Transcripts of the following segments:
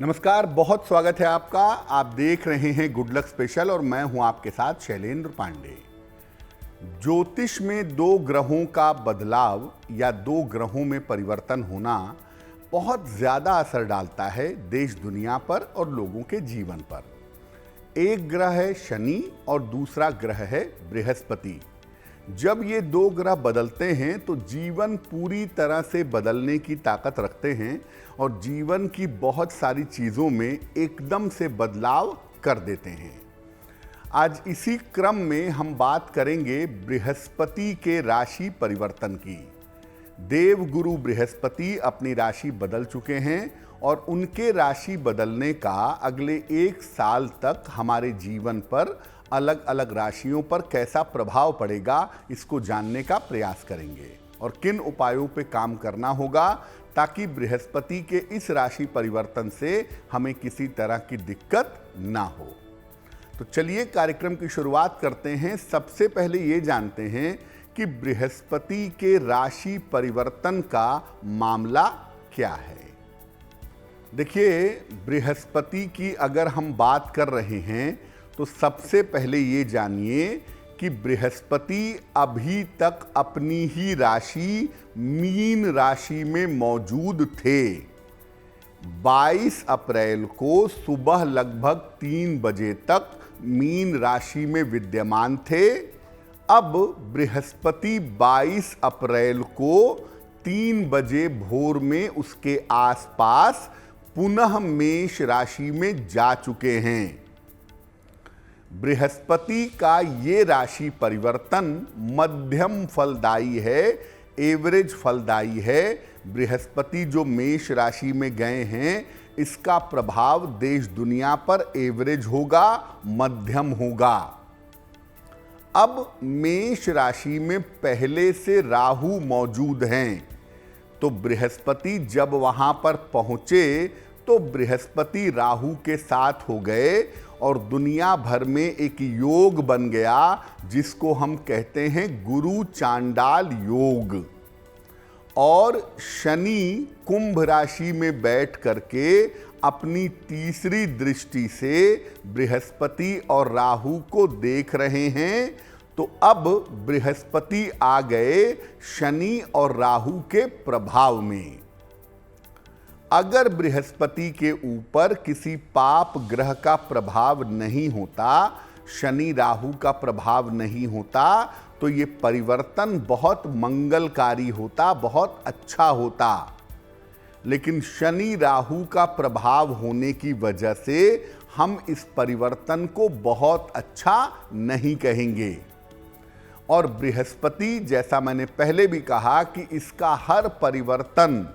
नमस्कार, बहुत स्वागत है आपका। आप देख रहे हैं गुड लक स्पेशल और मैं हूं आपके साथ शैलेंद्र पांडे। ज्योतिष में दो ग्रहों का बदलाव या दो ग्रहों में परिवर्तन होना बहुत ज्यादा असर डालता है देश दुनिया पर और लोगों के जीवन पर। एक ग्रह है शनि और दूसरा ग्रह है बृहस्पति। जब ये दो ग्रह बदलते हैं तो जीवन पूरी तरह से बदलने की ताकत रखते हैं और जीवन की बहुत सारी चीज़ों में एकदम से बदलाव कर देते हैं। आज इसी क्रम में हम बात करेंगे बृहस्पति के राशि परिवर्तन की। देवगुरु बृहस्पति अपनी राशि बदल चुके हैं और उनके राशि बदलने का अगले एक साल तक हमारे जीवन पर अलग अलग राशियों पर कैसा प्रभाव पड़ेगा, इसको जानने का प्रयास करेंगे और किन उपायों पे काम करना होगा ताकि बृहस्पति के इस राशि परिवर्तन से हमें किसी तरह की दिक्कत ना हो। तो चलिए कार्यक्रम की शुरुआत करते हैं। सबसे पहले ये जानते हैं कि बृहस्पति के राशि परिवर्तन का मामला क्या है। देखिए, बृहस्पति की अगर हम बात कर रहे हैं तो सबसे पहले ये जानिए कि बृहस्पति अभी तक अपनी ही राशि मीन राशि में मौजूद थे। 22 अप्रैल को सुबह लगभग 3 बजे तक मीन राशि में विद्यमान थे। अब बृहस्पति 22 अप्रैल को 3 बजे भोर में उसके आसपास पुनः मेष राशि में जा चुके हैं। बृहस्पति का ये राशि परिवर्तन मध्यम फलदायी है, एवरेज फलदायी है। बृहस्पति जो मेष राशि में गए हैं, इसका प्रभाव देश दुनिया पर एवरेज होगा, मध्यम होगा। अब मेष राशि में पहले से राहु मौजूद हैं, तो बृहस्पति जब वहां पर पहुंचे तो बृहस्पति राहु के साथ हो गए और दुनिया भर में एक योग बन गया जिसको हम कहते हैं गुरु चांडाल योग। और शनि कुंभ राशि में बैठ करके अपनी तीसरी दृष्टि से बृहस्पति और राहु को देख रहे हैं। तो अब बृहस्पति आ गए शनि और राहु के प्रभाव में। अगर बृहस्पति के ऊपर किसी पाप ग्रह का प्रभाव नहीं होता, शनि राहु का प्रभाव नहीं होता, तो ये परिवर्तन बहुत मंगलकारी होता, बहुत अच्छा होता। लेकिन शनि राहु का प्रभाव होने की वजह से हम इस परिवर्तन को बहुत अच्छा नहीं कहेंगे। और बृहस्पति, जैसा मैंने पहले भी कहा कि इसका हर परिवर्तन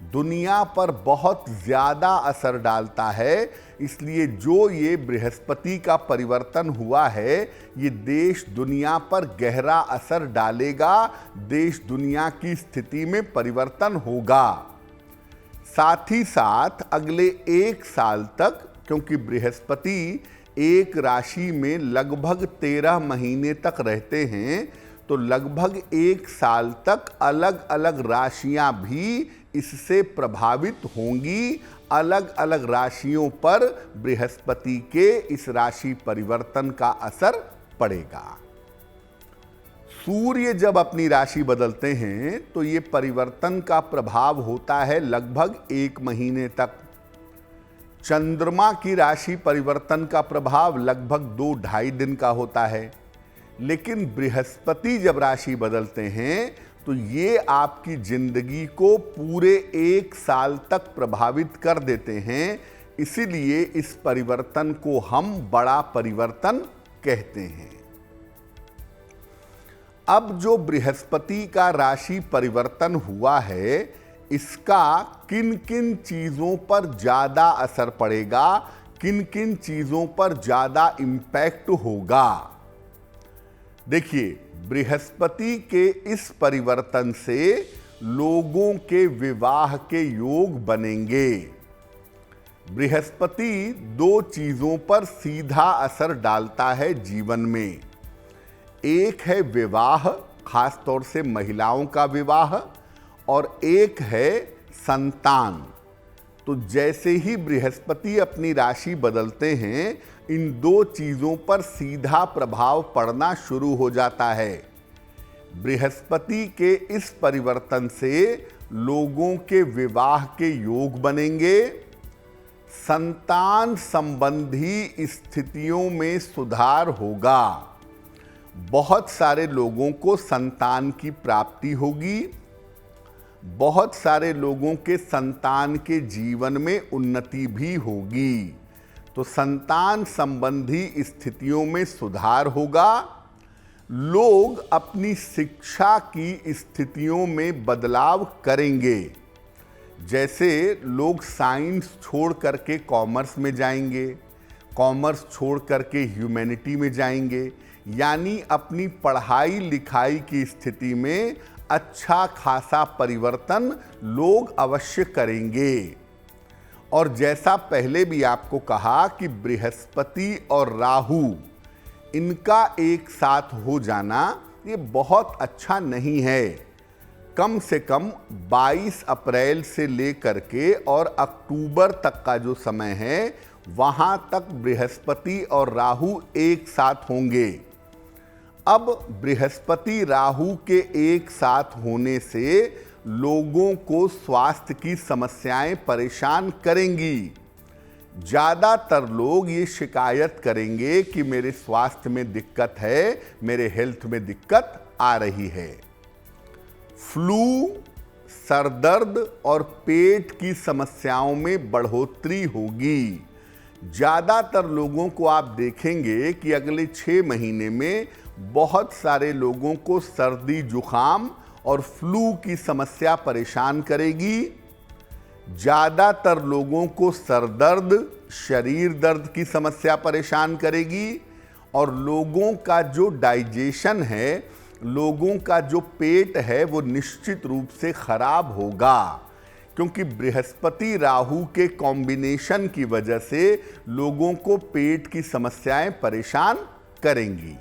दुनिया पर बहुत ज़्यादा असर डालता है, इसलिए जो ये बृहस्पति का परिवर्तन हुआ है, ये देश दुनिया पर गहरा असर डालेगा, देश दुनिया की स्थिति में परिवर्तन होगा। साथ ही साथ अगले एक साल तक, क्योंकि बृहस्पति एक राशि में लगभग 13 महीने तक रहते हैं, तो लगभग एक साल तक अलग अलग राशियां भी इससे प्रभावित होंगी। अलग अलग राशियों पर बृहस्पति के इस राशि परिवर्तन का असर पड़ेगा। सूर्य जब अपनी राशि बदलते हैं तो ये परिवर्तन का प्रभाव होता है लगभग 1 महीने तक। चंद्रमा की राशि परिवर्तन का प्रभाव लगभग 2-2.5 दिन का होता है। लेकिन बृहस्पति जब राशि बदलते हैं तो ये आपकी जिंदगी को पूरे 1 साल तक प्रभावित कर देते हैं। इसीलिए इस परिवर्तन को हम बड़ा परिवर्तन कहते हैं। अब जो बृहस्पति का राशि परिवर्तन हुआ है, इसका किन किन चीजों पर ज्यादा असर पड़ेगा, किन किन चीजों पर ज्यादा इंपैक्ट होगा। देखिए, बृहस्पति के इस परिवर्तन से लोगों के विवाह के योग बनेंगे। बृहस्पति 2 चीजों पर सीधा असर डालता है जीवन में। एक है विवाह, खास तौर से महिलाओं का विवाह, और एक है संतान। तो जैसे ही बृहस्पति अपनी राशि बदलते हैं, इन दो चीजों पर सीधा प्रभाव पड़ना शुरू हो जाता है। बृहस्पति के इस परिवर्तन से लोगों के विवाह के योग बनेंगे, संतान संबंधी स्थितियों में सुधार होगा, बहुत सारे लोगों को संतान की प्राप्ति होगी, बहुत सारे लोगों के संतान के जीवन में उन्नति भी होगी। तो संतान संबंधी स्थितियों में सुधार होगा, लोग अपनी शिक्षा की स्थितियों में बदलाव करेंगे। जैसे लोग साइंस छोड़ करके कॉमर्स में जाएंगे, कॉमर्स छोड़ करके ह्यूमैनिटी में जाएंगे, यानी अपनी पढ़ाई लिखाई की स्थिति में अच्छा खासा परिवर्तन लोग अवश्य करेंगे। और जैसा पहले भी आपको कहा कि बृहस्पति और राहु इनका एक साथ हो जाना ये बहुत अच्छा नहीं है। कम से कम 22 अप्रैल से लेकर के और अक्टूबर तक का जो समय है वहां तक बृहस्पति और राहु एक साथ होंगे। अब बृहस्पति राहु के एक साथ होने से लोगों को स्वास्थ्य की समस्याएं परेशान करेंगी। ज़्यादातर लोग ये शिकायत करेंगे कि मेरे स्वास्थ्य में दिक्कत है, मेरे हेल्थ में दिक्कत आ रही है। फ्लू, सरदर्द और पेट की समस्याओं में बढ़ोतरी होगी। ज़्यादातर लोगों को आप देखेंगे कि अगले 6 महीने में बहुत सारे लोगों को सर्दी जुखाम और फ्लू की समस्या परेशान करेगी। ज़्यादातर लोगों को सरदर्द, शरीर दर्द की समस्या परेशान करेगी और लोगों का जो डाइजेशन है, लोगों का जो पेट है वो निश्चित रूप से खराब होगा, क्योंकि बृहस्पति राहु के कॉम्बिनेशन की वजह से लोगों को पेट की समस्याएं परेशान करेंगी।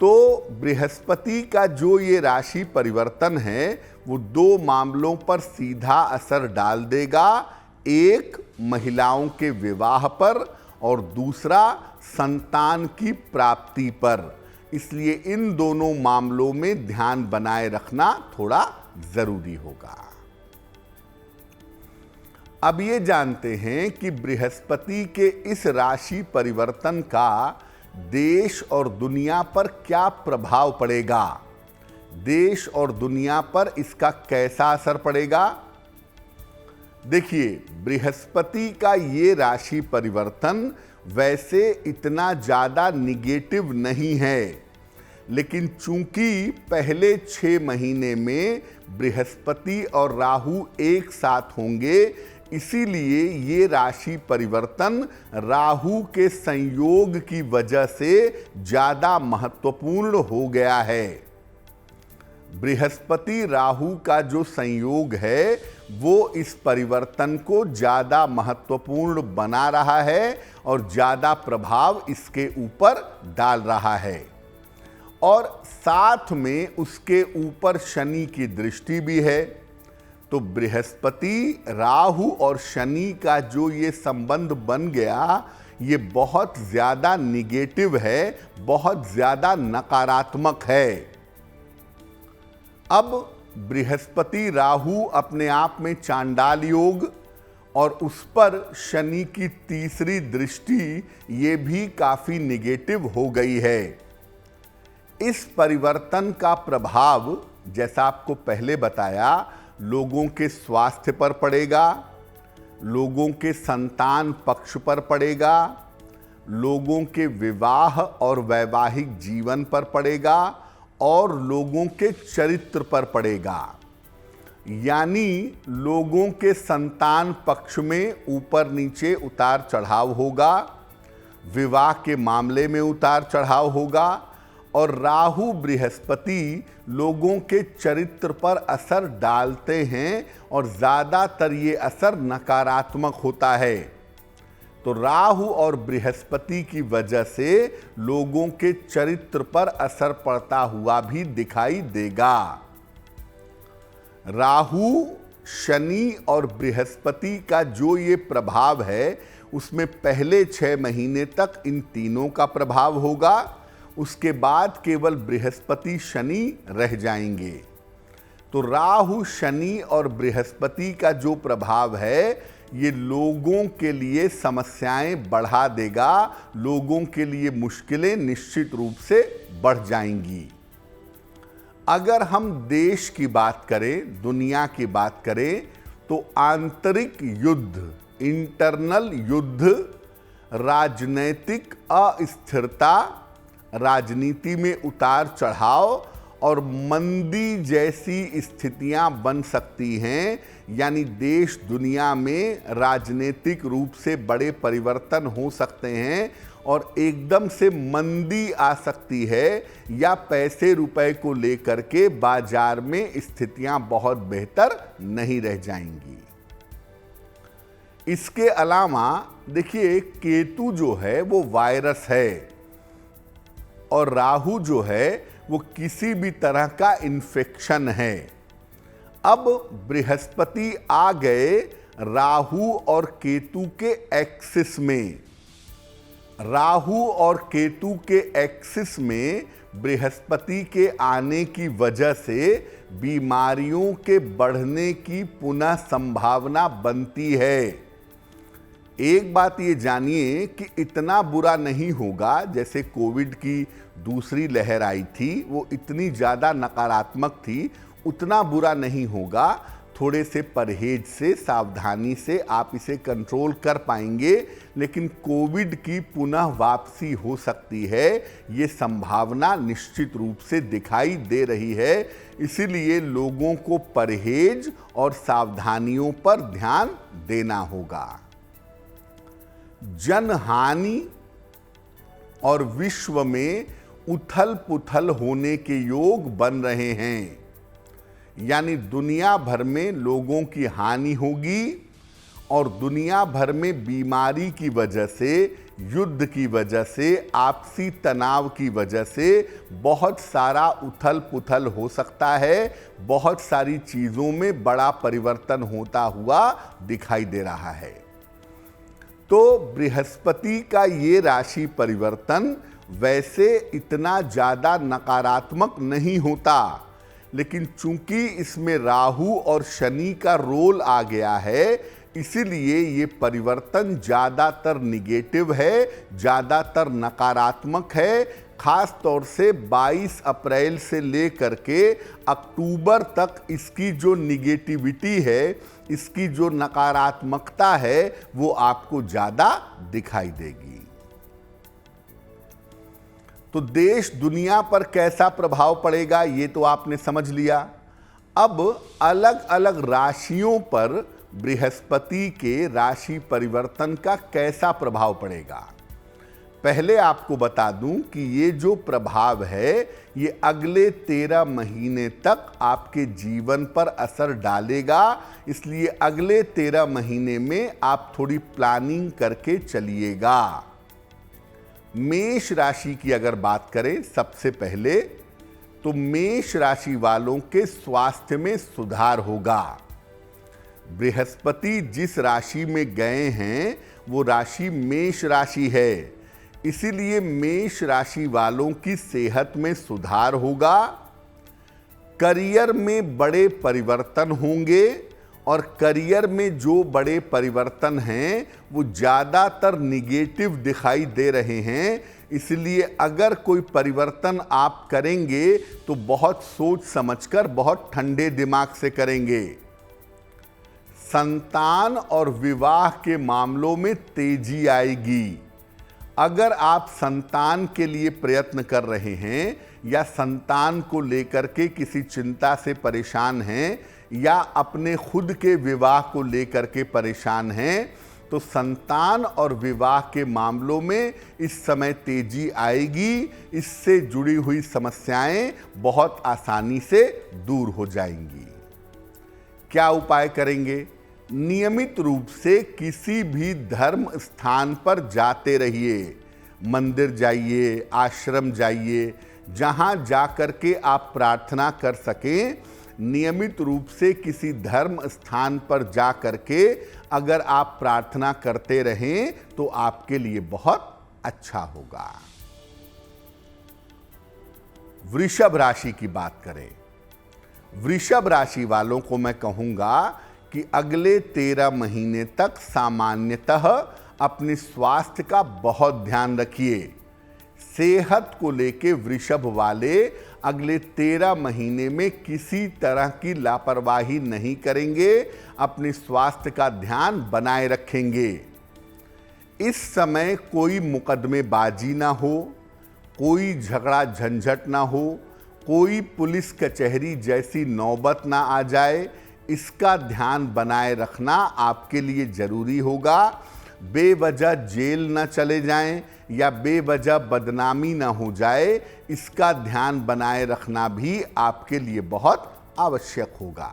तो बृहस्पति का जो ये राशि परिवर्तन है वो 2 मामलों पर सीधा असर डाल देगा। एक, महिलाओं के विवाह पर और दूसरा संतान की प्राप्ति पर। इसलिए इन दोनों मामलों में ध्यान बनाए रखना थोड़ा जरूरी होगा। अब ये जानते हैं कि बृहस्पति के इस राशि परिवर्तन का देश और दुनिया पर क्या प्रभाव पड़ेगा, देश और दुनिया पर इसका कैसा असर पड़ेगा। देखिए, बृहस्पति का ये राशि परिवर्तन वैसे इतना ज़्यादा निगेटिव नहीं है, लेकिन चूंकि पहले 6 महीने में बृहस्पति और राहु एक साथ होंगे, इसीलिए ये राशि परिवर्तन राहु के संयोग की वजह से ज़्यादा महत्वपूर्ण हो गया है। बृहस्पति राहु का जो संयोग है वो इस परिवर्तन को ज़्यादा महत्वपूर्ण बना रहा है और ज़्यादा प्रभाव इसके ऊपर डाल रहा है। और साथ में उसके ऊपर शनि की दृष्टि भी है। तो बृहस्पति, राहु और शनि का जो ये संबंध बन गया, ये बहुत ज़्यादा निगेटिव है, बहुत ज़्यादा नकारात्मक है। अब बृहस्पति राहु अपने आप में चांडाल योग और उस पर शनि की तीसरी दृष्टि, ये भी काफ़ी निगेटिव हो गई है। इस परिवर्तन का प्रभाव, जैसा आपको पहले बताया, लोगों के स्वास्थ्य पर पड़ेगा, लोगों के संतान पक्ष पर पड़ेगा, लोगों के विवाह और वैवाहिक जीवन पर पड़ेगा और लोगों के चरित्र पर पड़ेगा। यानी लोगों के संतान पक्ष में ऊपर नीचे उतार चढ़ाव होगा, विवाह के मामले में उतार चढ़ाव होगा और राहु बृहस्पति लोगों के चरित्र पर असर डालते हैं और ज़्यादातर ये असर नकारात्मक होता है। तो राहु और बृहस्पति की वजह से लोगों के चरित्र पर असर पड़ता हुआ भी दिखाई देगा। राहु शनि और बृहस्पति का जो ये प्रभाव है, उसमें पहले 6 महीने तक इन तीनों का प्रभाव होगा। उसके बाद केवल बृहस्पति शनि रह जाएंगे। तो राहु, शनि और बृहस्पति का जो प्रभाव है, ये लोगों के लिए समस्याएं बढ़ा देगा, लोगों के लिए मुश्किलें निश्चित रूप से बढ़ जाएंगी। अगर हम देश की बात करें, दुनिया की बात करें, तो आंतरिक युद्ध, इंटरनल युद्ध, राजनैतिक अस्थिरता, राजनीति में उतार चढ़ाव और मंदी जैसी स्थितियां बन सकती हैं। यानी देश दुनिया में राजनीतिक रूप से बड़े परिवर्तन हो सकते हैं और एकदम से मंदी आ सकती है, या पैसे रुपए को लेकर के बाजार में स्थितियां बहुत बेहतर नहीं रह जाएंगी। इसके अलावा देखिए, केतु जो है वो वायरस है और राहु जो है वो किसी भी तरह का इन्फेक्शन है। अब बृहस्पति आ गए राहु और केतु के एक्सिस में। राहु और केतु के एक्सिस में बृहस्पति के आने की वजह से बीमारियों के बढ़ने की पुनः संभावना बनती है। एक बात ये जानिए कि इतना बुरा नहीं होगा जैसे कोविड की दूसरी लहर आई थी, वो इतनी ज़्यादा नकारात्मक थी, उतना बुरा नहीं होगा। थोड़े से परहेज से, सावधानी से आप इसे कंट्रोल कर पाएंगे, लेकिन कोविड की पुनः वापसी हो सकती है, ये संभावना निश्चित रूप से दिखाई दे रही है। इसीलिए लोगों को परहेज और सावधानियों पर ध्यान देना होगा। जनहानि और विश्व में उथल पुथल होने के योग बन रहे हैं। यानी दुनिया भर में लोगों की हानि होगी और दुनिया भर में बीमारी की वजह से, युद्ध की वजह से, आपसी तनाव की वजह से बहुत सारा उथल पुथल हो सकता है। बहुत सारी चीज़ों में बड़ा परिवर्तन होता हुआ दिखाई दे रहा है। तो बृहस्पति का ये राशि परिवर्तन वैसे इतना ज़्यादा नकारात्मक नहीं होता, लेकिन चूंकि इसमें राहु और शनि का रोल आ गया है, इसीलिए ये परिवर्तन ज़्यादातर निगेटिव है, ज़्यादातर नकारात्मक है। खास तौर से 22 अप्रैल से लेकर के अक्टूबर तक इसकी जो निगेटिविटी है, इसकी जो नकारात्मकता है, वो आपको ज़्यादा दिखाई देगी। तो देश दुनिया पर कैसा प्रभाव पड़ेगा ये तो आपने समझ लिया। अब अलग अलग राशियों पर बृहस्पति के राशि परिवर्तन का कैसा प्रभाव पड़ेगा। पहले आपको बता दूं कि ये जो प्रभाव है, ये अगले 13 महीने तक आपके जीवन पर असर डालेगा। इसलिए अगले 13 महीने में आप थोड़ी प्लानिंग करके चलिएगा। मेष राशि की अगर बात करें सबसे पहले, तो मेष राशि वालों के स्वास्थ्य में सुधार होगा। बृहस्पति जिस राशि में गए हैं वो राशि मेष राशि है, इसीलिए मेष राशि वालों की सेहत में सुधार होगा। करियर में बड़े परिवर्तन होंगे और करियर में जो बड़े परिवर्तन हैं वो ज़्यादातर निगेटिव दिखाई दे रहे हैं। इसलिए अगर कोई परिवर्तन आप करेंगे तो बहुत सोच समझकर, बहुत ठंडे दिमाग से करेंगे। संतान और विवाह के मामलों में तेजी आएगी। अगर आप संतान के लिए प्रयत्न कर रहे हैं या संतान को लेकर के किसी चिंता से परेशान हैं या अपने खुद के विवाह को लेकर के परेशान हैं, तो संतान और विवाह के मामलों में इस समय तेजी आएगी। इससे जुड़ी हुई समस्याएं बहुत आसानी से दूर हो जाएंगी। क्या उपाय करेंगे? नियमित रूप से किसी भी धर्म स्थान पर जाते रहिए। मंदिर जाइए, आश्रम जाइए, जहां जाकर के आप प्रार्थना कर सकें। नियमित रूप से किसी धर्म स्थान पर जा करके अगर आप प्रार्थना करते रहें तो आपके लिए बहुत अच्छा होगा। वृषभ राशि की बात करें। वृषभ राशि वालों को मैं कहूंगा कि अगले 13 महीने तक सामान्यतः अपने स्वास्थ्य का बहुत ध्यान रखिए। सेहत को लेके वृषभ वाले अगले 13 महीने में किसी तरह की लापरवाही नहीं करेंगे, अपने स्वास्थ्य का ध्यान बनाए रखेंगे। इस समय कोई मुकदमेबाजी ना हो, कोई झगड़ा झंझट ना हो, कोई पुलिस कचहरी जैसी नौबत ना आ जाए, इसका ध्यान बनाए रखना आपके लिए जरूरी होगा। बेवजह जेल ना चले जाएं या बेवजह बदनामी ना हो जाए, इसका ध्यान बनाए रखना भी आपके लिए बहुत आवश्यक होगा।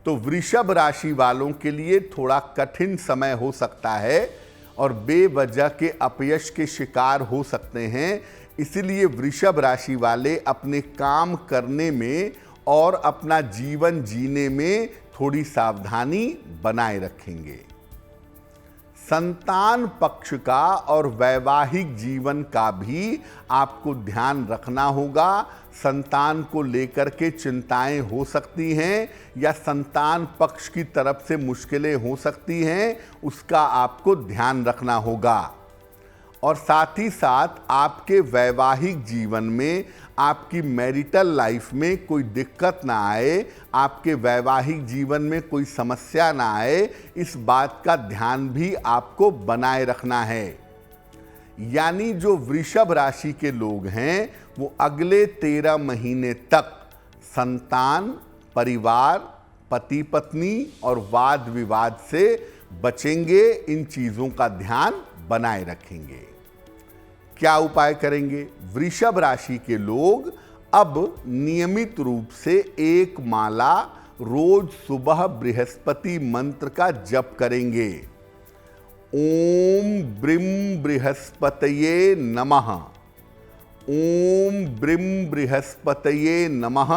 तो वृषभ राशि वालों के लिए थोड़ा कठिन समय हो सकता है और बेवजह के अपयश के शिकार हो सकते हैं। इसलिए वृषभ राशि वाले अपने काम करने में और अपना जीवन जीने में थोड़ी सावधानी बनाए रखेंगे। संतान पक्ष का और वैवाहिक जीवन का भी आपको ध्यान रखना होगा। संतान को लेकर के चिंताएं हो सकती हैं या संतान पक्ष की तरफ से मुश्किलें हो सकती हैं, उसका आपको ध्यान रखना होगा। और साथ ही साथ आपके वैवाहिक जीवन में, आपकी मैरिटल लाइफ में कोई दिक्कत ना आए, आपके वैवाहिक जीवन में कोई समस्या ना आए, इस बात का ध्यान भी आपको बनाए रखना है। यानी जो वृषभ राशि के लोग हैं वो अगले 13 महीने तक संतान, परिवार, पति पत्नी और वाद विवाद से बचेंगे। इन चीज़ों का ध्यान बनाए रखेंगे। क्या उपाय करेंगे? वृषभ राशि के लोग अब नियमित रूप से एक माला रोज सुबह बृहस्पति मंत्र का जप करेंगे। ओम ब्रीम बृहस्पतये नमः, ओम ब्रीम बृहस्पतये नमः।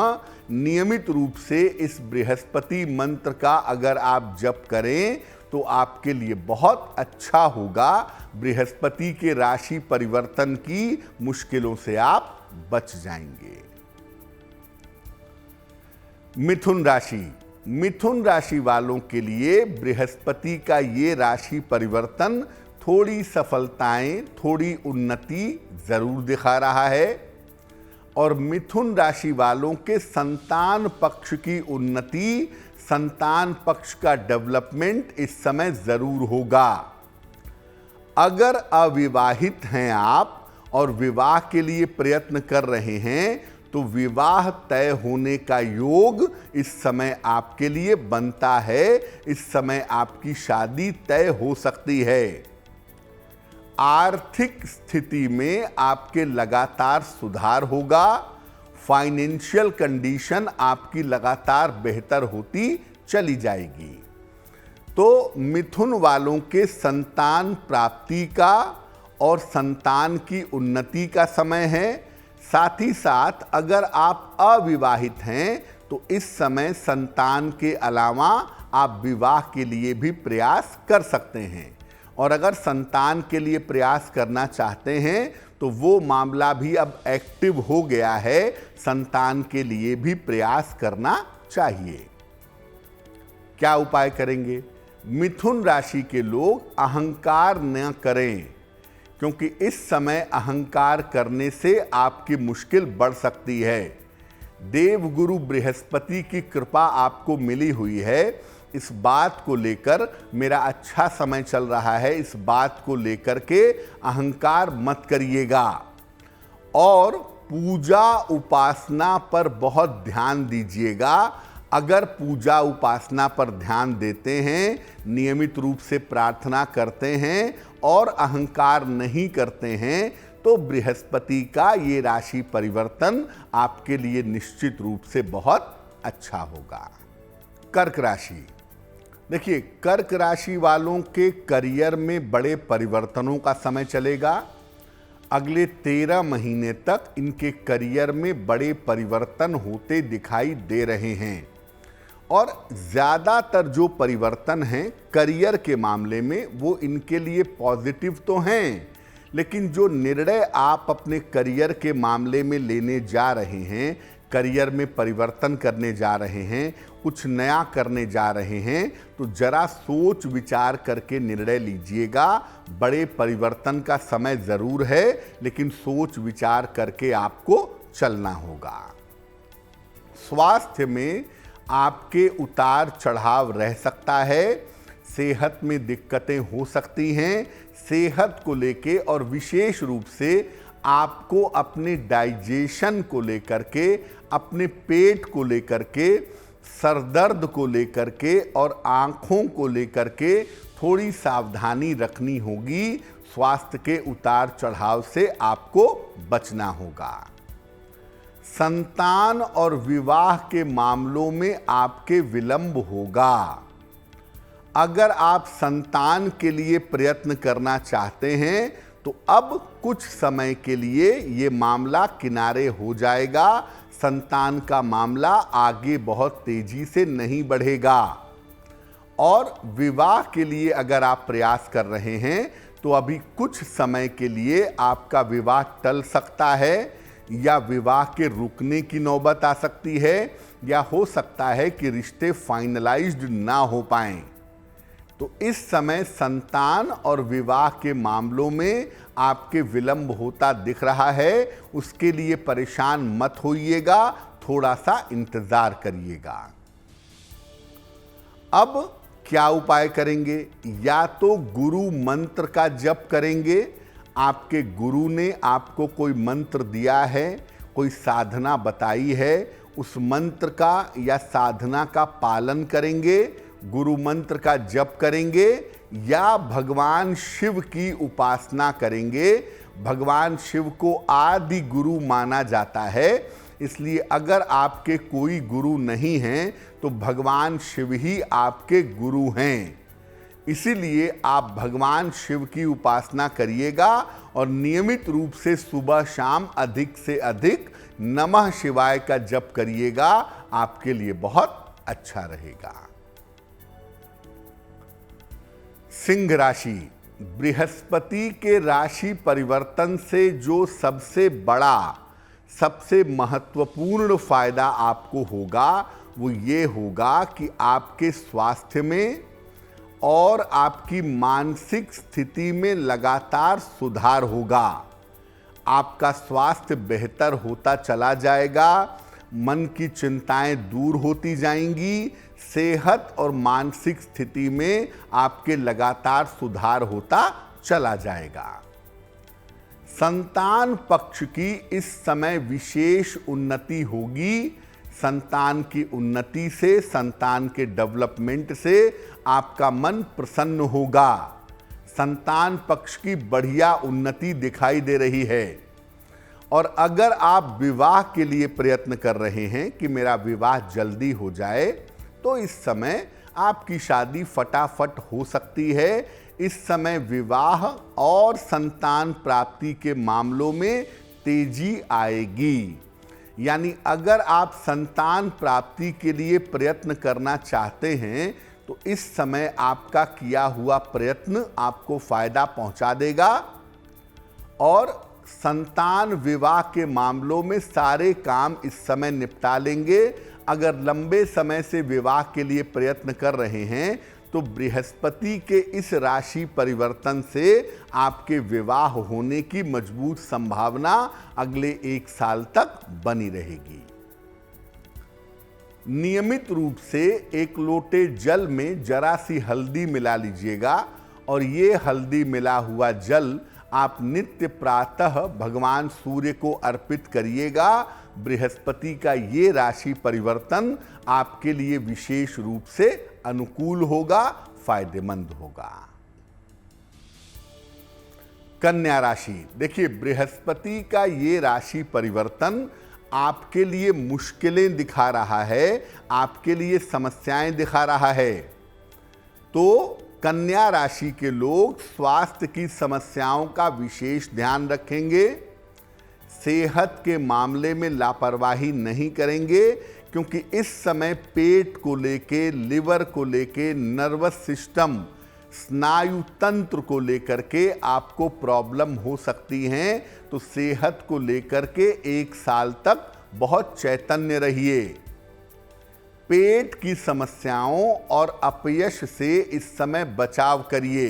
नियमित रूप से इस बृहस्पति मंत्र का अगर आप जप करें तो आपके लिए बहुत अच्छा होगा। बृहस्पति के राशि परिवर्तन की मुश्किलों से आप बच जाएंगे। मिथुन राशि। मिथुन राशि वालों के लिए बृहस्पति का ये राशि परिवर्तन थोड़ी सफलताएं, थोड़ी उन्नति जरूर दिखा रहा है और मिथुन राशि वालों के संतान पक्ष की उन्नति, संतान पक्ष का डेवलपमेंट इस समय जरूर होगा। अगर अविवाहित हैं आप और विवाह के लिए प्रयत्न कर रहे हैं तो विवाह तय होने का योग इस समय आपके लिए बनता है। इस समय आपकी शादी तय हो सकती है। आर्थिक स्थिति में आपके लगातार सुधार होगा। फाइनेंशियल कंडीशन आपकी लगातार बेहतर होती चली जाएगी। तो मिथुन वालों के संतान प्राप्ति का और संतान की उन्नति का समय है। साथ ही साथ अगर आप अविवाहित हैं तो इस समय संतान के अलावा आप विवाह के लिए भी प्रयास कर सकते हैं। और अगर संतान के लिए प्रयास करना चाहते हैं तो वो मामला भी अब एक्टिव हो गया है। संतान के लिए भी प्रयास करना चाहिए। क्या उपाय करेंगे? मिथुन राशि के लोग अहंकार न करें, क्योंकि इस समय अहंकार करने से आपकी मुश्किल बढ़ सकती है। देवगुरु बृहस्पति की कृपा आपको मिली हुई है। इस बात को लेकर मेरा अच्छा समय चल रहा है, इस बात को लेकर के अहंकार मत करिएगा। और पूजा उपासना पर बहुत ध्यान दीजिएगा। अगर पूजा उपासना पर ध्यान देते हैं, नियमित रूप से प्रार्थना करते हैं और अहंकार नहीं करते हैं तो बृहस्पति का ये राशि परिवर्तन आपके लिए निश्चित रूप से बहुत अच्छा होगा। कर्क राशि। देखिए, कर्क राशि वालों के करियर में बड़े परिवर्तनों का समय चलेगा। अगले 13 महीने तक इनके करियर में बड़े परिवर्तन होते दिखाई दे रहे हैं और ज़्यादातर जो परिवर्तन हैं करियर के मामले में वो इनके लिए पॉजिटिव तो हैं, लेकिन जो निर्णय आप अपने करियर के मामले में लेने जा रहे हैं, करियर में परिवर्तन करने जा रहे हैं, कुछ नया करने जा रहे हैं, तो जरा सोच विचार करके निर्णय लीजिएगा। बड़े परिवर्तन का समय ज़रूर है, लेकिन सोच विचार करके आपको चलना होगा। स्वास्थ्य में आपके उतार चढ़ाव रह सकता है, सेहत में दिक्कतें हो सकती हैं। सेहत को लेके और विशेष रूप से आपको अपने डाइजेशन को लेकर के, अपने पेट को लेकर के, सरदर्द को लेकर के और आँखों को लेकर के थोड़ी सावधानी रखनी होगी। स्वास्थ्य के उतार चढ़ाव से आपको बचना होगा। संतान और विवाह के मामलों में आपके विलंब होगा। अगर आप संतान के लिए प्रयत्न करना चाहते हैं तो अब कुछ समय के लिए ये मामला किनारे हो जाएगा। संतान का मामला आगे बहुत तेजी से नहीं बढ़ेगा। और विवाह के लिए अगर आप प्रयास कर रहे हैं तो अभी कुछ समय के लिए आपका विवाह टल सकता है, या विवाह के रुकने की नौबत आ सकती है, या हो सकता है कि रिश्ते फाइनलाइज्ड ना हो पाएं। तो इस समय संतान और विवाह के मामलों में आपके विलंब होता दिख रहा है। उसके लिए परेशान मत होइएगा, थोड़ा सा इंतजार करिएगा। अब क्या उपाय करेंगे? या तो गुरु मंत्र का जप करेंगे। आपके गुरु ने आपको कोई मंत्र दिया है, कोई साधना बताई है, उस मंत्र का या साधना का पालन करेंगे, गुरु मंत्र का जप करेंगे, या भगवान शिव की उपासना करेंगे। भगवान शिव को आदि गुरु माना जाता है, इसलिए अगर आपके कोई गुरु नहीं हैं तो भगवान शिव ही आपके गुरु हैं। इसीलिए आप भगवान शिव की उपासना करिएगा और नियमित रूप से सुबह शाम अधिक से अधिक नमः शिवाय का जप करिएगा। आपके लिए बहुत अच्छा रहेगा। सिंह राशि, बृहस्पति के राशि परिवर्तन से जो सबसे बड़ा, सबसे महत्वपूर्ण फायदा आपको होगा वो ये होगा कि आपके स्वास्थ्य में और आपकी मानसिक स्थिति में लगातार सुधार होगा। आपका स्वास्थ्य बेहतर होता चला जाएगा, मन की चिंताएं दूर होती जाएंगी, सेहत और मानसिक स्थिति में आपके लगातार सुधार होता चला जाएगा। संतान पक्ष की इस समय विशेष उन्नति होगी। संतान की उन्नति से, संतान के डेवलपमेंट से आपका मन प्रसन्न होगा। संतान पक्ष की बढ़िया उन्नति दिखाई दे रही है। और अगर आप विवाह के लिए प्रयत्न कर रहे हैं कि मेरा विवाह जल्दी हो जाए, तो इस समय आपकी शादी फटाफट हो सकती है। इस समय विवाह और संतान प्राप्ति के मामलों में तेजी आएगी। यानी अगर आप संतान प्राप्ति के लिए प्रयत्न करना चाहते हैं तो इस समय आपका किया हुआ प्रयत्न आपको फायदा पहुंचा देगा। और संतान विवाह के मामलों में सारे काम इस समय निपटा लेंगे। अगर लंबे समय से विवाह के लिए प्रयत्न कर रहे हैं तो बृहस्पति के इस राशि परिवर्तन से आपके विवाह होने की मजबूत संभावना अगले 1 साल तक बनी रहेगी। नियमित रूप से 1 लोटे जल में जरा सी हल्दी मिला लीजिएगा और ये हल्दी मिला हुआ जल आप नित्य प्रातः भगवान सूर्य को अर्पित करिएगा। बृहस्पति का ये राशि परिवर्तन आपके लिए विशेष रूप से अनुकूल होगा, फायदेमंद होगा। कन्या राशि, देखिए बृहस्पति का ये राशि परिवर्तन आपके लिए मुश्किलें दिखा रहा है, आपके लिए समस्याएं दिखा रहा है। तो कन्या राशि के लोग स्वास्थ्य की समस्याओं का विशेष ध्यान रखेंगे। सेहत के मामले में लापरवाही नहीं करेंगे, क्योंकि इस समय पेट को लेके, लिवर को लेके, नर्वस सिस्टम, स्नायु तंत्र को लेकर के आपको प्रॉब्लम हो सकती हैं। तो सेहत को लेकर के 1 साल तक बहुत चैतन्य रहिए। पेट की समस्याओं और अपयश से इस समय बचाव करिए।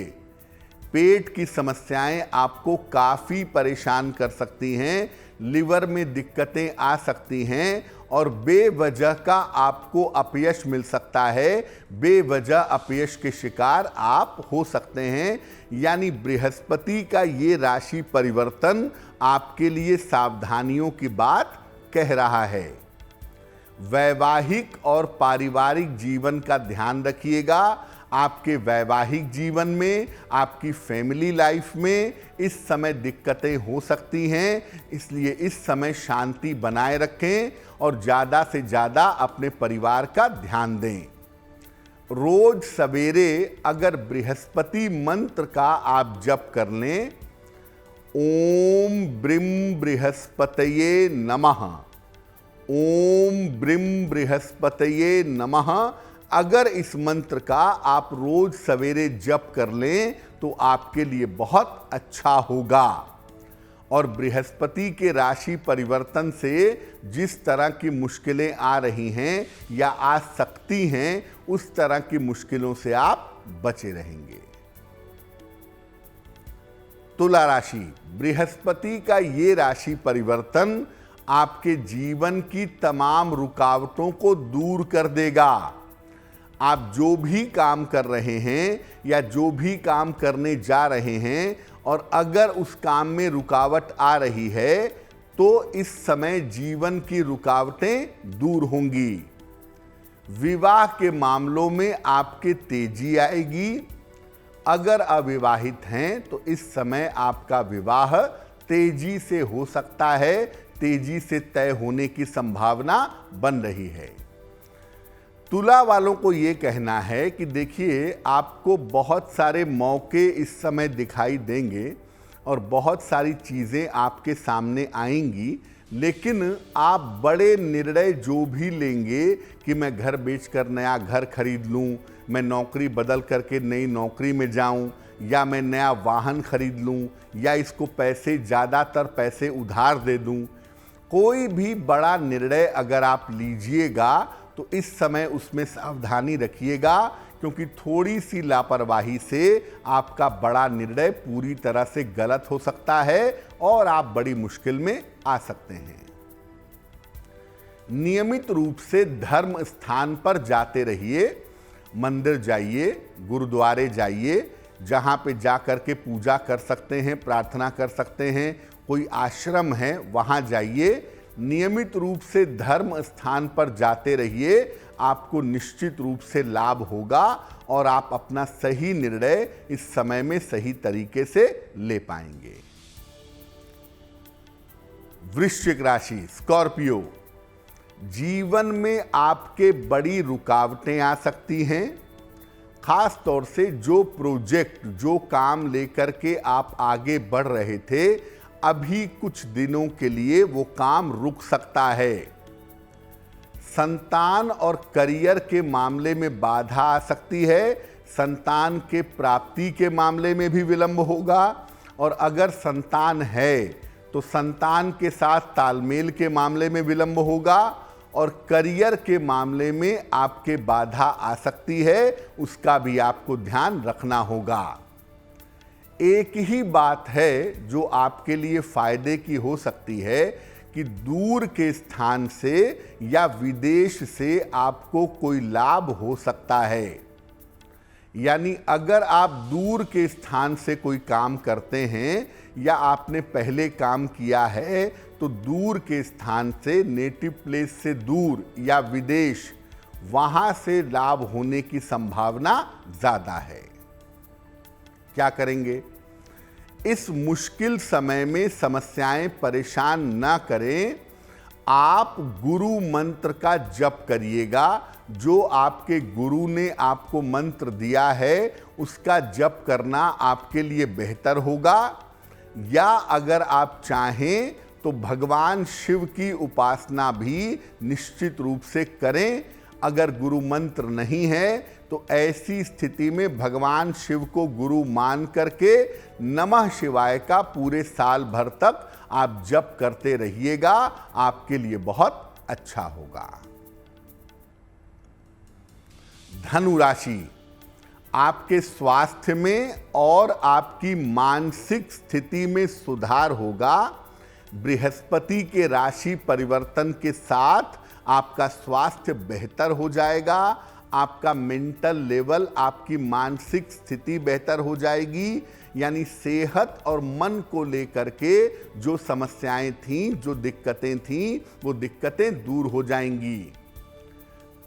पेट की समस्याएं आपको काफ़ी परेशान कर सकती हैं, लिवर में दिक्कतें आ सकती हैं और बेवजह का आपको अपयश मिल सकता है। बेवजह अपयश के शिकार आप हो सकते हैं। यानी बृहस्पति का ये राशि परिवर्तन आपके लिए सावधानियों की बात कह रहा है। वैवाहिक और पारिवारिक जीवन का ध्यान रखिएगा। आपके वैवाहिक जीवन में, आपकी फैमिली लाइफ में इस समय दिक्कतें हो सकती हैं, इसलिए इस समय शांति बनाए रखें और ज़्यादा से ज़्यादा अपने परिवार का ध्यान दें। रोज सवेरे अगर बृहस्पति मंत्र का आप जप कर लें, ओम ब्रीम बृहस्पतये नमः, ओम ब्रीम बृहस्पतये नमः, अगर इस मंत्र का आप रोज सवेरे जप कर लें तो आपके लिए बहुत अच्छा होगा। और बृहस्पति के राशि परिवर्तन से जिस तरह की मुश्किलें आ रही हैं या आ सकती हैं, उस तरह की मुश्किलों से आप बचे रहेंगे। तुला राशि, बृहस्पति का ये राशि परिवर्तन आपके जीवन की तमाम रुकावटों को दूर कर देगा। आप जो भी काम कर रहे हैं या जो भी काम करने जा रहे हैं और अगर उस काम में रुकावट आ रही है तो इस समय जीवन की रुकावटें दूर होंगी। विवाह के मामलों में आपके तेजी आएगी। अगर अविवाहित हैं तो इस समय आपका विवाह तेजी से हो सकता है, तेजी से तय होने की संभावना बन रही है। तुला वालों को ये कहना है कि देखिए, आपको बहुत सारे मौके इस समय दिखाई देंगे और बहुत सारी चीज़ें आपके सामने आएंगी, लेकिन आप बड़े निर्णय जो भी लेंगे कि मैं घर बेचकर नया घर खरीद लूं, मैं नौकरी बदल करके नई नौकरी में जाऊं, या मैं नया वाहन खरीद लूं, या इसको पैसे, ज़्यादातर पैसे उधार दे दूं, कोई भी बड़ा निर्णय अगर आप लीजिएगा तो इस समय उसमें सावधानी रखिएगा, क्योंकि थोड़ी सी लापरवाही से आपका बड़ा निर्णय पूरी तरह से गलत हो सकता है और आप बड़ी मुश्किल में आ सकते हैं। नियमित रूप से धर्म स्थान पर जाते रहिए। मंदिर जाइए, गुरुद्वारे जाइए, जहाँ पे जा कर के पूजा कर सकते हैं, प्रार्थना कर सकते हैं, कोई आश्रम है वहाँ जाइए। नियमित रूप से धर्म स्थान पर जाते रहिए, आपको निश्चित रूप से लाभ होगा और आप अपना सही निर्णय इस समय में सही तरीके से ले पाएंगे। वृश्चिक राशि, स्कॉर्पियो, जीवन में आपके बड़ी रुकावटें आ सकती हैं। खास तौर से जो प्रोजेक्ट, जो काम लेकर के आप आगे बढ़ रहे थे, अभी कुछ दिनों के लिए वो काम रुक सकता है। संतान और करियर के मामले में बाधा आ सकती है। संतान के प्राप्ति के मामले में भी विलंब होगा, और अगर संतान है तो संतान के साथ तालमेल के मामले में विलंब होगा, और करियर के मामले में आपके बाधा आ सकती है, उसका भी आपको ध्यान रखना होगा। एक ही बात है जो आपके लिए फायदे की हो सकती है कि दूर के स्थान से या विदेश से आपको कोई लाभ हो सकता है। यानी अगर आप दूर के स्थान से कोई काम करते हैं या आपने पहले काम किया है, तो दूर के स्थान से, नेटिव प्लेस से दूर या विदेश, वहाँ से लाभ होने की संभावना ज़्यादा है। क्या करेंगे? इस मुश्किल समय में समस्याएं परेशान ना करें। आप गुरु मंत्र का जप करिएगा। जो आपके गुरु ने आपको मंत्र दिया है उसका जप करना आपके लिए बेहतर होगा। या अगर आप चाहें तो भगवान शिव की उपासना भी निश्चित रूप से करें। अगर गुरु मंत्र नहीं है तो ऐसी स्थिति में भगवान शिव को गुरु मान करके नमः शिवाय का पूरे साल भर तक आप जप करते रहिएगा, आपके लिए बहुत अच्छा होगा। धनु राशि, आपके स्वास्थ्य में और आपकी मानसिक स्थिति में सुधार होगा। बृहस्पति के राशि परिवर्तन के साथ आपका स्वास्थ्य बेहतर हो जाएगा, आपका मेंटल लेवल, आपकी मानसिक स्थिति बेहतर हो जाएगी। यानी सेहत और मन को लेकर के जो समस्याएं थीं, जो दिक्कतें थीं, वो दिक्कतें दूर हो जाएंगी।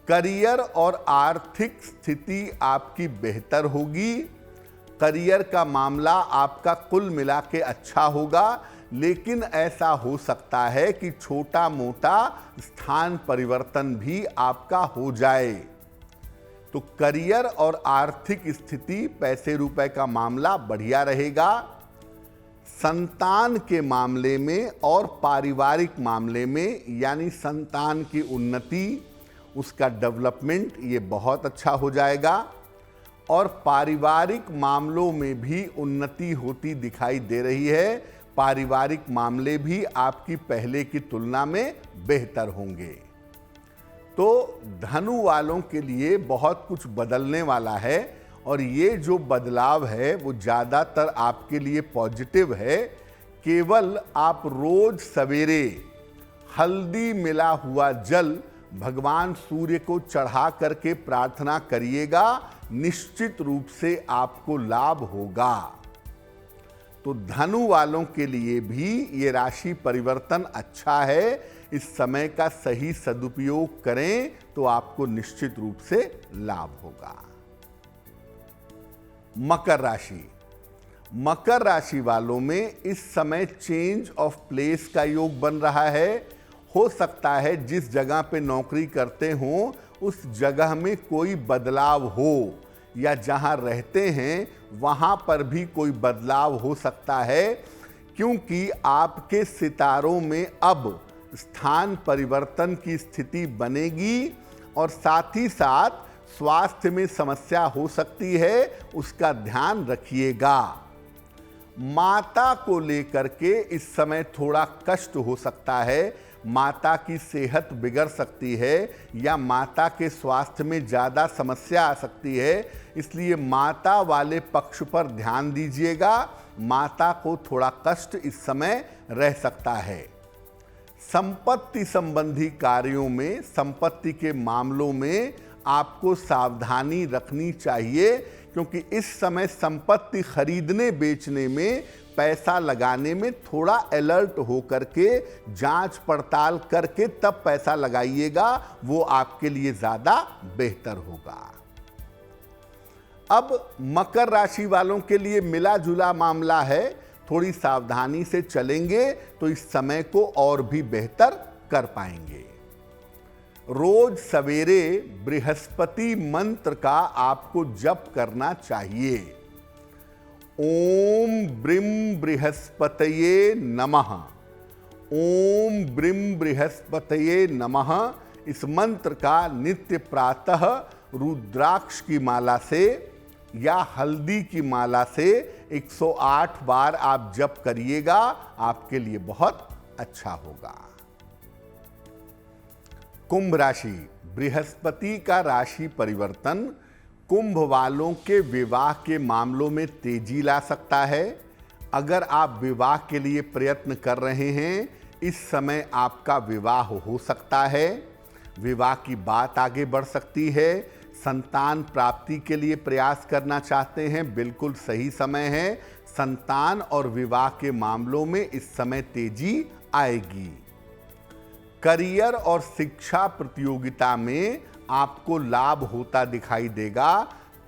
करियर और आर्थिक स्थिति आपकी बेहतर होगी। करियर का मामला आपका कुल मिला के अच्छा होगा, लेकिन ऐसा हो सकता है कि छोटा मोटा स्थान परिवर्तन भी आपका हो जाए। तो करियर और आर्थिक स्थिति, पैसे रुपए का मामला बढ़िया रहेगा। संतान के मामले में और पारिवारिक मामले में, यानी संतान की उन्नति, उसका डेवलपमेंट, ये बहुत अच्छा हो जाएगा। और पारिवारिक मामलों में भी उन्नति होती दिखाई दे रही है। पारिवारिक मामले भी आपकी पहले की तुलना में बेहतर होंगे। तो धनु वालों के लिए बहुत कुछ बदलने वाला है, और ये जो बदलाव है वो ज़्यादातर आपके लिए पॉजिटिव है। केवल आप रोज सवेरे हल्दी मिला हुआ जल भगवान सूर्य को चढ़ा करके प्रार्थना करिएगा, निश्चित रूप से आपको लाभ होगा। तो धनु वालों के लिए भी ये राशि परिवर्तन अच्छा है। इस समय का सही सदुपयोग करें तो आपको निश्चित रूप से लाभ होगा। मकर राशि, मकर राशि वालों में इस समय चेंज ऑफ प्लेस का योग बन रहा है। हो सकता है जिस जगह पे नौकरी करते हो उस जगह में कोई बदलाव हो, या जहां रहते हैं वहां पर भी कोई बदलाव हो सकता है, क्योंकि आपके सितारों में अब स्थान परिवर्तन की स्थिति बनेगी। और साथ ही साथ स्वास्थ्य में समस्या हो सकती है, उसका ध्यान रखिएगा। माता को लेकर के इस समय थोड़ा कष्ट हो सकता है, माता की सेहत बिगड़ सकती है, या माता के स्वास्थ्य में ज़्यादा समस्या आ सकती है। इसलिए माता वाले पक्ष पर ध्यान दीजिएगा। माता को थोड़ा कष्ट इस समय रह सकता है। संपत्ति संबंधी कार्यों में, संपत्ति के मामलों में आपको सावधानी रखनी चाहिए, क्योंकि इस समय संपत्ति खरीदने बेचने में, पैसा लगाने में थोड़ा अलर्ट होकर के जांच पड़ताल करके तब पैसा लगाइएगा, वो आपके लिए ज़्यादा बेहतर होगा। अब मकर राशि वालों के लिए मिला जुला मामला है। थोड़ी सावधानी से चलेंगे तो इस समय को और भी बेहतर कर पाएंगे। रोज सवेरे बृहस्पति मंत्र का आपको जप करना चाहिए। ओम ब्रीम बृहस्पतये नमः, ओम ब्रीम बृहस्पतये नमः। इस मंत्र का नित्य प्रातः रुद्राक्ष की माला से या हल्दी की माला से 108 बार आप जप करिएगा, आपके लिए बहुत अच्छा होगा। कुंभ राशि, बृहस्पति का राशि परिवर्तन कुंभ वालों के विवाह के मामलों में तेजी ला सकता है। अगर आप विवाह के लिए प्रयत्न कर रहे हैं, इस समय आपका विवाह हो सकता है। विवाह की बात आगे बढ़ सकती है। संतान प्राप्ति के लिए प्रयास करना चाहते हैं, बिल्कुल सही समय है। संतान और विवाह के मामलों में इस समय तेजी आएगी। करियर और शिक्षा प्रतियोगिता में आपको लाभ होता दिखाई देगा।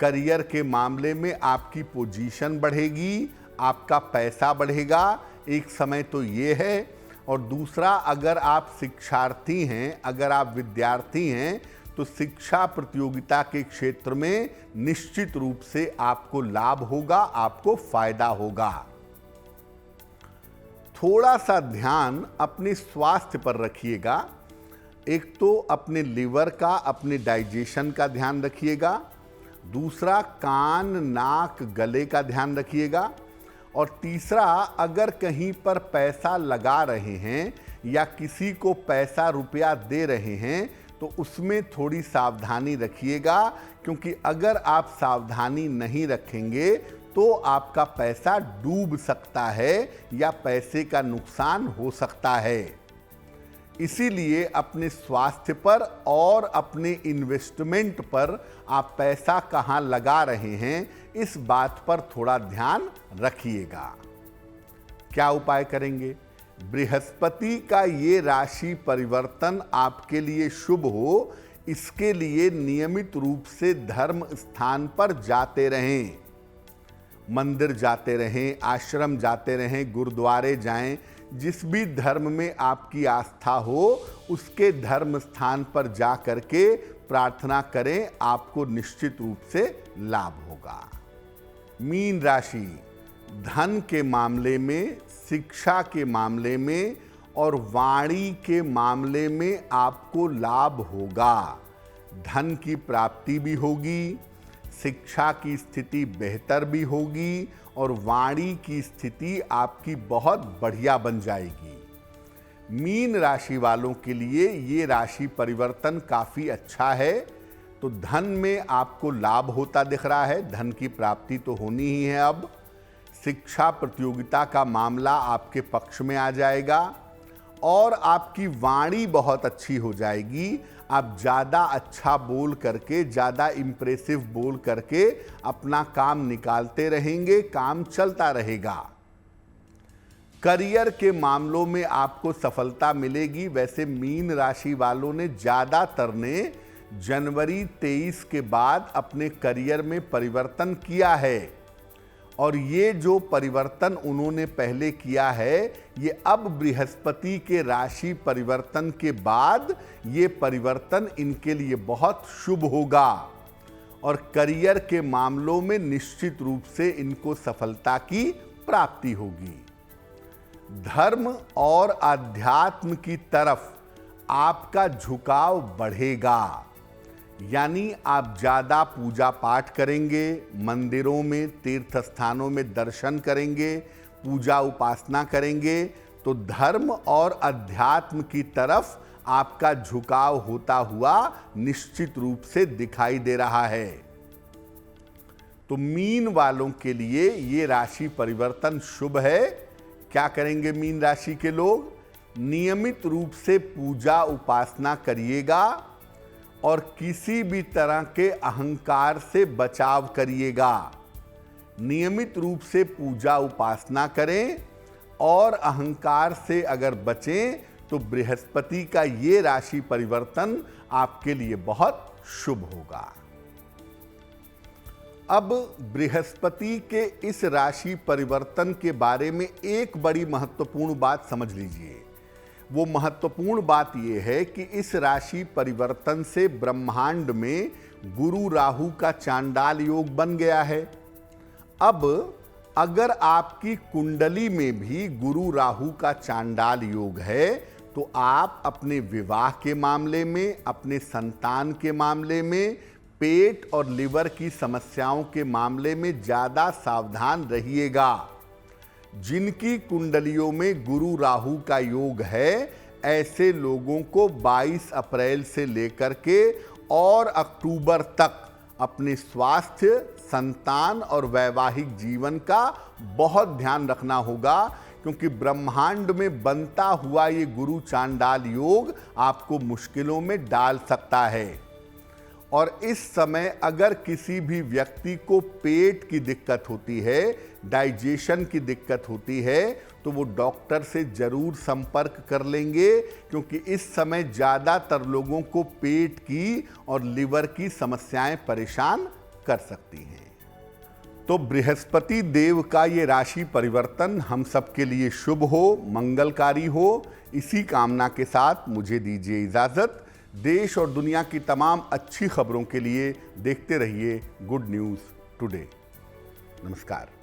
करियर के मामले में आपकी पोजीशन बढ़ेगी, आपका पैसा बढ़ेगा, एक समय तो ये है। और दूसरा, अगर आप शिक्षार्थी हैं, अगर आप विद्यार्थी हैं, तो शिक्षा प्रतियोगिता के क्षेत्र में निश्चित रूप से आपको लाभ होगा, आपको फायदा होगा। थोड़ा सा ध्यान अपने स्वास्थ्य पर रखिएगा। एक तो अपने लिवर का, अपने डाइजेशन का ध्यान रखिएगा, दूसरा कान, नाक, गले का ध्यान रखिएगा, और तीसरा अगर कहीं पर पैसा लगा रहे हैं या किसी को पैसा रुपया दे रहे हैं तो उसमें थोड़ी सावधानी रखिएगा, क्योंकि अगर आप सावधानी नहीं रखेंगे तो आपका पैसा डूब सकता है या पैसे का नुकसान हो सकता है। इसीलिए अपने स्वास्थ्य पर और अपने इन्वेस्टमेंट पर आप पैसा कहाँ लगा रहे हैं, इस बात पर थोड़ा ध्यान रखिएगा। क्या उपाय करेंगे? बृहस्पति का ये राशि परिवर्तन आपके लिए शुभ हो, इसके लिए नियमित रूप से धर्म स्थान पर जाते रहें। मंदिर जाते रहें, आश्रम जाते रहें, गुरुद्वारे जाएं। जिस भी धर्म में आपकी आस्था हो उसके धर्म स्थान पर जा करके प्रार्थना करें, आपको निश्चित रूप से लाभ होगा। मीन राशि, धन के मामले में, शिक्षा के मामले में और वाणी के मामले में आपको लाभ होगा। धन की प्राप्ति भी होगी, शिक्षा की स्थिति बेहतर भी होगी और वाणी की स्थिति आपकी बहुत बढ़िया बन जाएगी। मीन राशि वालों के लिए ये राशि परिवर्तन काफ़ी अच्छा है। तो धन में आपको लाभ होता दिख रहा है, धन की प्राप्ति तो होनी ही है। अब शिक्षा प्रतियोगिता का मामला आपके पक्ष में आ जाएगा और आपकी वाणी बहुत अच्छी हो जाएगी। आप ज़्यादा अच्छा बोल करके, ज़्यादा इम्प्रेसिव बोल करके अपना काम निकालते रहेंगे, काम चलता रहेगा। करियर के मामलों में आपको सफलता मिलेगी। वैसे मीन राशि वालों ने ज़्यादातर ने जनवरी 23 के बाद अपने करियर में परिवर्तन किया है, और ये जो परिवर्तन उन्होंने पहले किया है, ये अब बृहस्पति के राशि परिवर्तन के बाद ये परिवर्तन इनके लिए बहुत शुभ होगा और करियर के मामलों में निश्चित रूप से इनको सफलता की प्राप्ति होगी। धर्म और आध्यात्म की तरफ आपका झुकाव बढ़ेगा, यानी आप ज़्यादा पूजा पाठ करेंगे, मंदिरों में, तीर्थ स्थानों में दर्शन करेंगे, पूजा उपासना करेंगे, तो धर्म और अध्यात्म की तरफ आपका झुकाव होता हुआ निश्चित रूप से दिखाई दे रहा है। तो मीन वालों के लिए ये राशि परिवर्तन शुभ है। क्या करेंगे मीन राशि के लोग? नियमित रूप से पूजा उपासना करिएगा और किसी भी तरह के अहंकार से बचाव करिएगा। नियमित रूप से पूजा उपासना करें और अहंकार से अगर बचें तो बृहस्पति का ये राशि परिवर्तन आपके लिए बहुत शुभ होगा। अब बृहस्पति के इस राशि परिवर्तन के बारे में एक बड़ी महत्वपूर्ण बात समझ लीजिए। वो महत्वपूर्ण बात यह है कि इस राशि परिवर्तन से ब्रह्मांड में गुरु राहु का चांडाल योग बन गया है। अब अगर आपकी कुंडली में भी गुरु राहु का चांडाल योग है तो आप अपने विवाह के मामले में, अपने संतान के मामले में, पेट और लिवर की समस्याओं के मामले में ज़्यादा सावधान रहिएगा। जिनकी कुंडलियों में गुरु राहु का योग है, ऐसे लोगों को 22 अप्रैल से लेकर के और अक्टूबर तक अपने स्वास्थ्य, संतान और वैवाहिक जीवन का बहुत ध्यान रखना होगा, क्योंकि ब्रह्मांड में बनता हुआ ये गुरु चांडाल योग आपको मुश्किलों में डाल सकता है। और इस समय अगर किसी भी व्यक्ति को पेट की दिक्कत होती है, डाइजेशन की दिक्कत होती है, तो वो डॉक्टर से ज़रूर संपर्क कर लेंगे, क्योंकि इस समय ज़्यादातर लोगों को पेट की और लिवर की समस्याएं परेशान कर सकती हैं। तो बृहस्पति देव का ये राशि परिवर्तन हम सबके लिए शुभ हो, मंगलकारी हो, इसी कामना के साथ मुझे दीजिए इजाज़त। देश और दुनिया की तमाम अच्छी खबरों के लिए देखते रहिए गुड न्यूज़ टुडे। नमस्कार।